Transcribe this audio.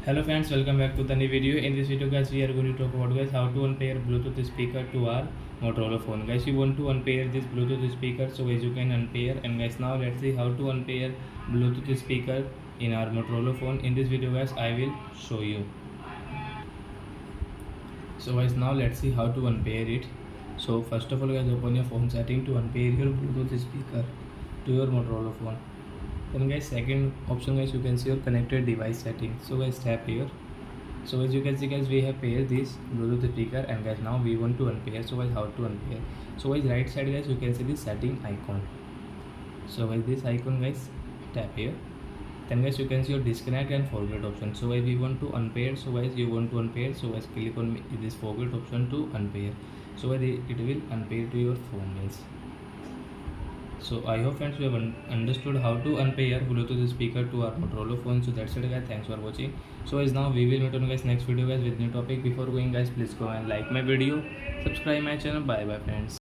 Hello friends, welcome back to the new video. In this video guys, we are going to talk about guys how to unpair Bluetooth speaker to our Motorola phone. Guys, you want to unpair this Bluetooth speaker, so guys you can unpair. And guys, now let's see how to unpair Bluetooth speaker in our Motorola phone. In this video guys, I will show you. So guys, now let's see how to unpair it. So first of all guys, open your phone setting to unpair your Bluetooth speaker to your Motorola phone. Then guys, second option guys, you can see your connected device setting. So guys, tap here. So as you can see guys, we have paired this Bluetooth speaker, and guys now we want to unpair. So guys, how to unpair? So guys, right side guys, you can see this setting icon. So guys, this icon guys, tap here. Then guys, you can see your disconnect and forget option. So guys, we want to unpair. So guys, you want to unpair. So guys, click on this forget option to unpair. So guys, it will unpair to your phone guys. So I hope friends you have understood how to unpair Bluetooth speaker to our Motorola phone. So that's it guys, thanks for watching. So guys, now we will meet on guys next video guys with new topic. Before going guys, please go and like my video, subscribe my channel. Bye bye friends.